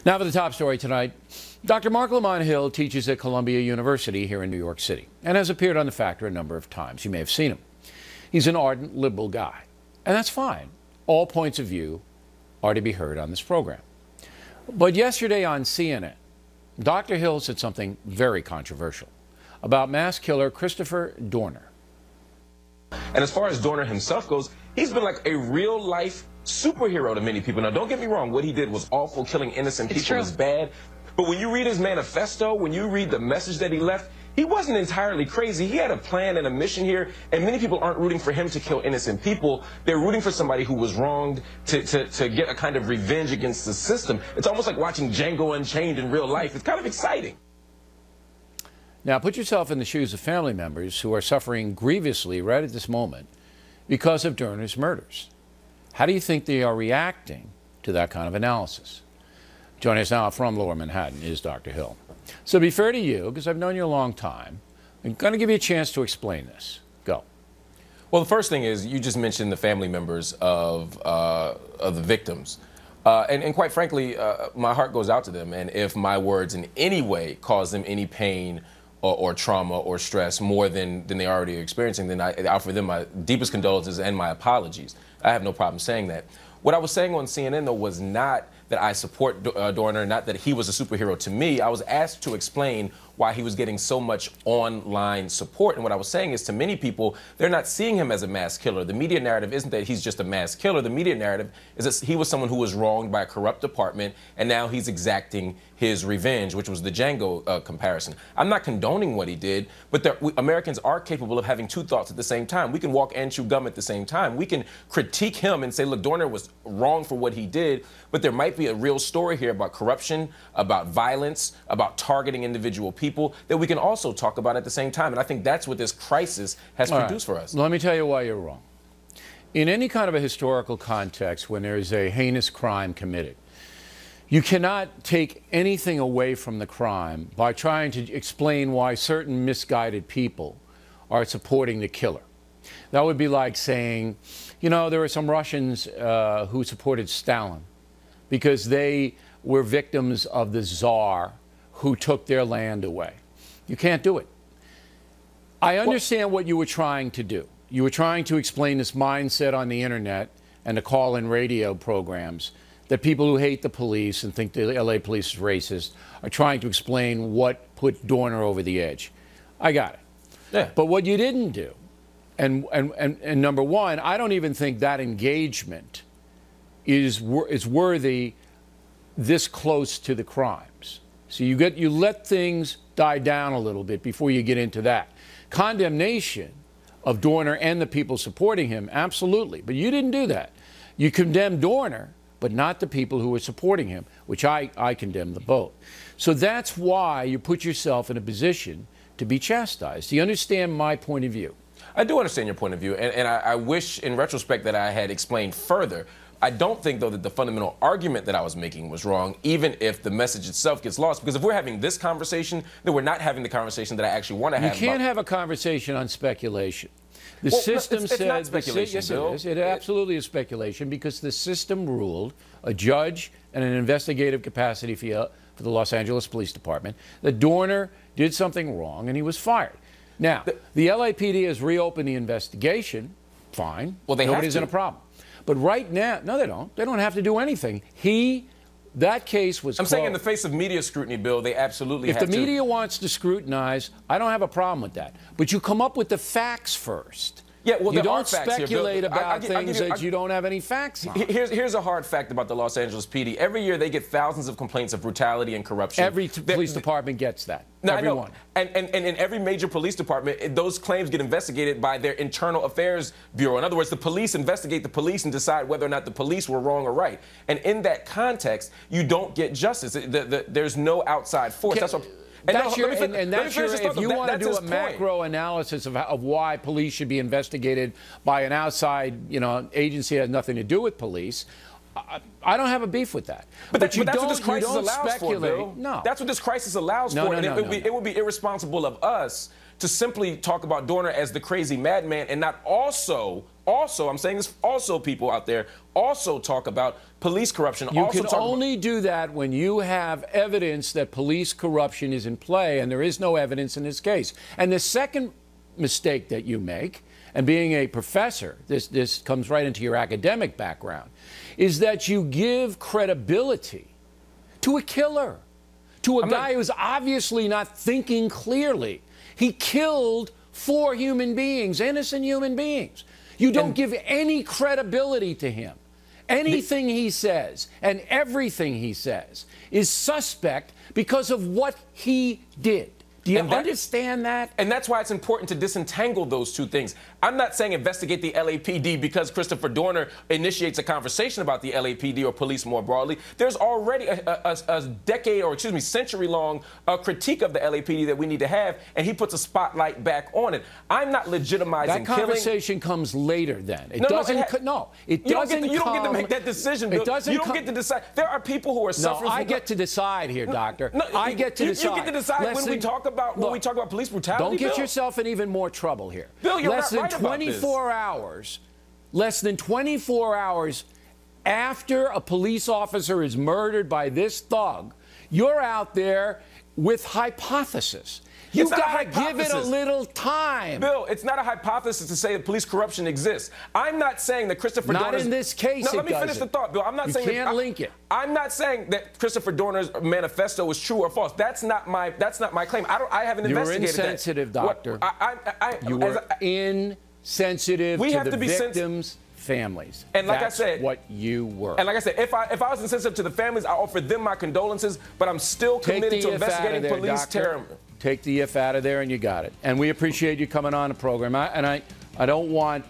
Now for the top story tonight. Dr. Marc Lamont Hill teaches at Columbia University here in New York City and has appeared on The Factor a number of times. You may have seen him. He's an ardent liberal guy, and that's fine. All points of view are to be heard on this program. But yesterday on CNN, Dr. Hill said something very controversial about mass killer Christopher Dorner. And as far as Dorner himself goes, he's been like a real-life superhero to many people. Now, don't get me wrong, what he did was awful. Killing innocent people is bad. But when you read his manifesto, when you read the message that he left, he wasn't entirely crazy. He had a plan and a mission here, and many people aren't rooting for him to kill innocent people. They're rooting for somebody who was wronged to get a kind of revenge against the system. It's almost like watching Django Unchained in real life. It's kind of exciting. Now, put yourself in the shoes of family members who are suffering grievously right at this moment because of Dorner's murders. How do you think they are reacting to that kind of analysis? Joining us now from Lower Manhattan is Dr. Hill. So to be fair to you, because I've known you a long time, I'm going to give you a chance to explain this. Go. Well, the first thing is you just mentioned the family members of the victims. And quite frankly, my heart goes out to them. And if my words in any way cause them any pain or trauma or stress more than they already are experiencing, then I offer them my deepest condolences and my apologies. I have no problem saying that. What I was saying on CNN, though, was not that I support Dorner, not that he was a superhero to me. I was asked to explain why he was getting so much online support. And what I was saying is, to many people, they're not seeing him as a mass killer. The media narrative isn't that he's just a mass killer. The media narrative is that he was someone who was wronged by a corrupt department, and now he's exacting his revenge, which was the Django comparison. I'm not condoning what he did, but Americans are capable of having two thoughts at the same time. We can walk and chew gum at the same time. We can critique him and say, look, Dorner was wrong for what he did, but there might be a real story here about corruption, about violence, about targeting individual people that we can also talk about at the same time. And I think that's what this crisis has produced for us. Let me tell you why you're wrong. In any kind of a historical context, when there is a heinous crime committed, you cannot take anything away from the crime by trying to explain why certain misguided people are supporting the killer. That would be like saying, you know, there were some Russians who supported Stalin because they were victims of the Tsar who took their land away. You can't do it. I understand what you were trying to do. You were trying to explain this mindset on the internet and the call-in radio programs that people who hate the police and think the LA police is racist are trying to explain what put Dorner over the edge. I got it. Yeah. But what you didn't do, and number one, I don't even think that engagement is worthy this close to the crimes. So you let things die down a little bit before you get into that. Condemnation of Dorner and the people supporting him, absolutely. But you didn't do that. You condemned Dorner, but not the people who were supporting him, which I condemn them both. So that's why you put yourself in a position to be chastised. Do you understand my point of view? I do understand your point of view, and I wish in retrospect that I had explained further. I don't think, though, that the fundamental argument that I was making was wrong, even if the message itself gets lost. Because if we're having this conversation, then we're not having the conversation that I actually want to have. You can't have a conversation on speculation. The system said, it's not speculation, yes, Bill. it is. It absolutely is speculation because the system ruled, a judge and an investigative capacity for the Los Angeles Police Department, that Dorner did something wrong and he was fired. Now, the LAPD has reopened the investigation. Fine. Well, nobody's in a problem. But right now, no, they don't. They don't have to do anything. That case was I'm saying in the face of media scrutiny, Bill, they absolutely have to. If the media wants to scrutinize, I don't have a problem with that. But you come up with the facts first. Yeah, well, you there don't are facts speculate here, Bill. about things that you don't have any facts on. Here's a hard fact about the Los Angeles PD. Every year they get thousands of complaints of brutality and corruption. Every police department gets that. No, Everyone. And in every major police department, those claims get investigated by their internal affairs bureau. In other words, the police investigate the police and decide whether or not the police were wrong or right. And in that context, you don't get justice. There's no outside force. That's what. If you want to do a macro analysis of why police should be investigated by an outside, agency that has nothing to do with police, I don't have a beef with that. But that's you what this don't, crisis you don't allows speculate. for, Bill. No. That's what this crisis allows for. And it would be irresponsible of us to simply talk about Dorner as the crazy madman and not also, I'm saying this, also people out there, also talk about police corruption. You can only do that when you have evidence that police corruption is in play, and there is no evidence in this case. And the second mistake that you make, and being a professor, this comes right into your academic background, is that you give credibility to a killer, to a guy who's obviously not thinking clearly. He killed 4 human beings, innocent human beings. You don't give any credibility to him. Anything he says and everything he says is suspect because of what he did. Do you understand that? And that's why it's important to disentangle those two things. I'm not saying investigate the LAPD because Christopher Dorner initiates a conversation about the LAPD or police more broadly. There's already a decade, or excuse me, century-long critique of the LAPD that we need to have, and he puts a spotlight back on it. I'm not legitimizing that conversation comes later then. It doesn't. It doesn't. You don't get to make that decision, Bill. It doesn't. You don't get to decide. There are people who are suffering. No, I get to decide here, Doctor. I get to decide. You get to decide when we talk about police brutality. Don't get yourself in even more trouble here. Bill, you're less not than 24 hours. Less than 24 hours after a police officer is murdered by this thug, you're out there with hypothesis. You've got to give it a little time. Bill, it's not a hypothesis to say that police corruption exists. I'm not saying that Christopher Dorner's... Not in this case, No, let me finish the thought, Bill. I'm not saying... You can't link it. I'm not saying that Christopher Dorner's manifesto is true or false. That's not my claim. I haven't investigated that. You're insensitive, Doctor. You were insensitive to the victims' families. And like That's I said, what you were. And like I said, if I was insensitive to the families, I offer them my condolences, but I'm still committed to investigating police terror. Take the if out of there, and you got it. And we appreciate you coming on the program. I don't want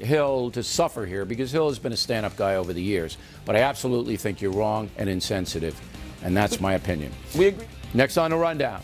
Hill to suffer here, because Hill has been a stand-up guy over the years. But I absolutely think you're wrong and insensitive, and that's my opinion. We agree. Next on The Rundown.